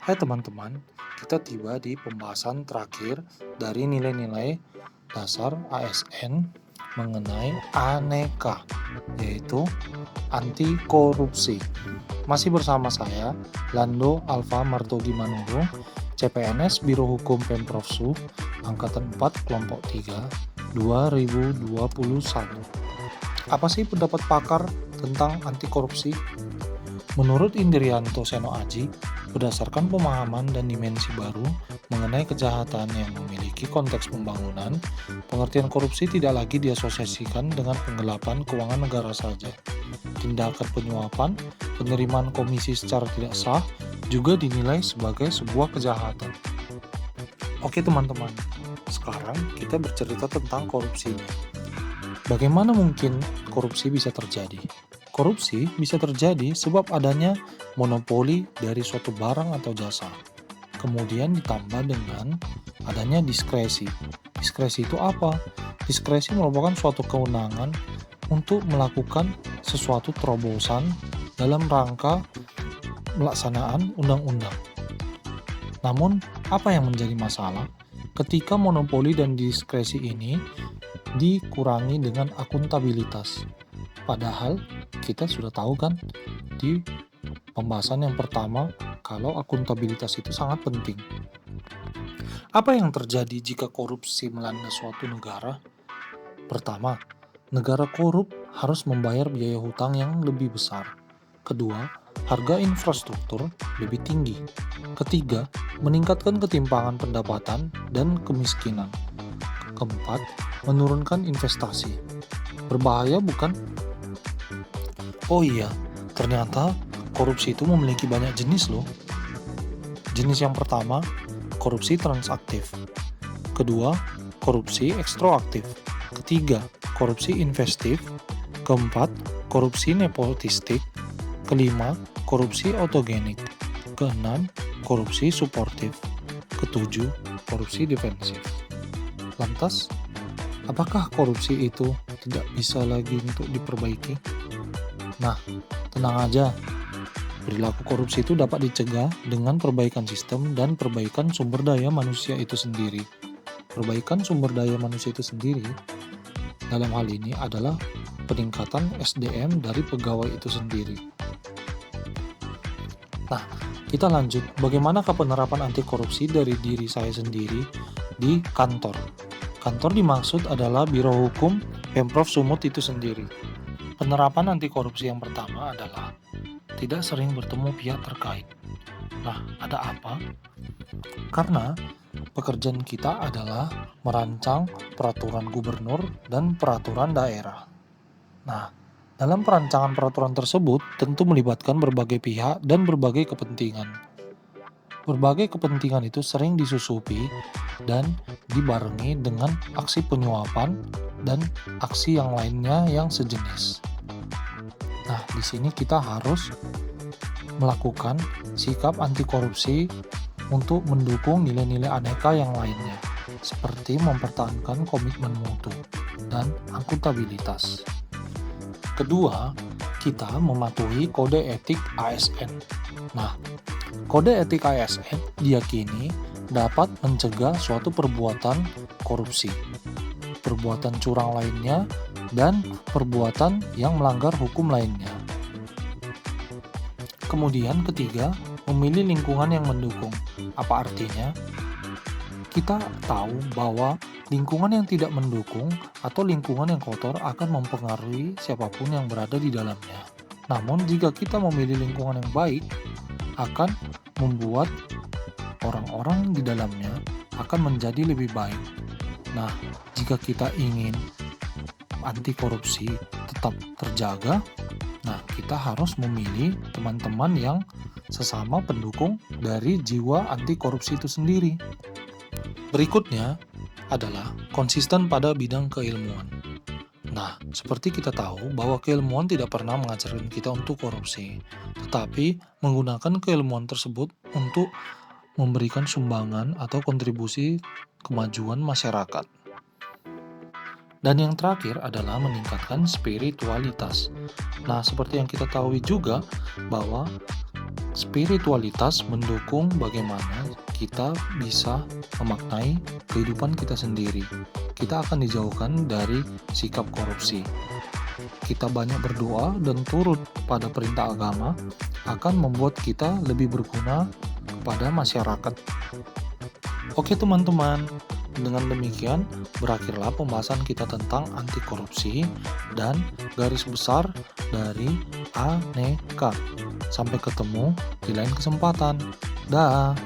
Hai teman-teman, kita tiba di pembahasan terakhir dari nilai-nilai dasar ASN mengenai aneka, yaitu anti korupsi. Masih bersama saya, Lando Alfa Martogi Manurung, CPNS Biro Hukum Pemprov Su, Angkatan 4 Kelompok 3, 2021. Apa sih pendapat pakar tentang anti korupsi? Menurut Indrianto Seno Aji, berdasarkan pemahaman dan dimensi baru mengenai kejahatan yang memiliki konteks pembangunan, pengertian korupsi tidak lagi diasosiasikan dengan penggelapan keuangan negara saja. Tindakan penyuapan, penerimaan komisi secara tidak sah, juga dinilai sebagai sebuah kejahatan. Oke teman-teman, sekarang kita bercerita tentang korupsinya. Bagaimana mungkin korupsi bisa terjadi? Korupsi bisa terjadi sebab adanya monopoli dari suatu barang atau jasa. Kemudian ditambah dengan adanya diskresi. Diskresi itu apa? Diskresi merupakan suatu kewenangan untuk melakukan sesuatu terobosan dalam rangka pelaksanaan undang-undang. Namun, apa yang menjadi masalah? Ketika monopoli dan diskresi ini dikurangi dengan akuntabilitas. Padahal kita sudah tahu kan di pembahasan yang pertama kalau akuntabilitas itu sangat penting. Apa yang terjadi jika korupsi melanda suatu negara? Pertama, negara korup harus membayar biaya hutang yang lebih besar. Kedua, harga infrastruktur lebih tinggi. Ketiga, meningkatkan ketimpangan pendapatan dan kemiskinan. Keempat, menurunkan investasi. Berbahaya bukan? Oh iya, ternyata korupsi itu memiliki banyak jenis loh. Jenis yang pertama, korupsi transaktif. Kedua, korupsi ekstroaktif. Ketiga, korupsi investif. Keempat, korupsi nepotistik. Kelima, korupsi autogenik. Keenam, korupsi suportif. Ketujuh, korupsi defensif. Lantas, apakah korupsi itu tidak bisa lagi untuk diperbaiki? Nah, tenang aja. Perilaku korupsi itu dapat dicegah dengan perbaikan sistem dan perbaikan sumber daya manusia itu sendiri. Perbaikan sumber daya manusia itu sendiri dalam hal ini adalah peningkatan SDM dari pegawai itu sendiri. Nah, kita lanjut. Bagaimanakah penerapan anti korupsi dari diri saya sendiri di kantor? Kantor dimaksud adalah Biro Hukum Pemprov Sumut itu sendiri. Penerapan anti korupsi yang pertama adalah tidak sering bertemu pihak terkait. Nah, ada apa? Karena pekerjaan kita adalah merancang peraturan gubernur dan peraturan daerah. Nah, dalam perancangan peraturan tersebut tentu melibatkan berbagai pihak dan berbagai kepentingan. Berbagai kepentingan itu sering disusupi dan dibarengi dengan aksi penyuapan dan aksi yang lainnya yang sejenis. Nah, di sini kita harus melakukan sikap anti korupsi untuk mendukung nilai-nilai aneka yang lainnya, seperti mempertahankan komitmen mutu dan akuntabilitas. Kedua, kita mematuhi kode etik ASN. Nah, kode etik ASN diyakini dapat mencegah suatu perbuatan korupsi, perbuatan curang lainnya, dan perbuatan yang melanggar hukum lainnya. Kemudian ketiga, memilih lingkungan yang mendukung. Apa artinya? Kita tahu bahwa lingkungan yang tidak mendukung atau lingkungan yang kotor akan mempengaruhi siapapun yang berada di dalamnya. Namun jika kita memilih lingkungan yang baik, akan membuat orang-orang di dalamnya akan menjadi lebih baik. Nah, jika kita ingin anti korupsi tetap terjaga, nah kita harus memilih teman-teman yang sesama pendukung dari jiwa anti korupsi itu sendiri. Berikutnya adalah konsisten pada bidang keilmuan. Nah, seperti kita tahu bahwa keilmuan tidak pernah mengajarkan kita untuk korupsi, tetapi menggunakan keilmuan tersebut untuk memberikan sumbangan atau kontribusi kemajuan masyarakat. Dan yang terakhir adalah meningkatkan spiritualitas. Nah, seperti yang kita tahu juga bahwa Spiritualitas mendukung bagaimana kita bisa memaknai kehidupan kita sendiri. Kita akan dijauhkan dari sikap korupsi. Kita banyak berdoa dan turut pada perintah agama akan membuat kita lebih berguna kepada masyarakat. Oke teman-teman, dengan demikian berakhirlah pembahasan kita tentang anti korupsi dan garis besar dari Aneka. Sampai ketemu di lain kesempatan. Dah.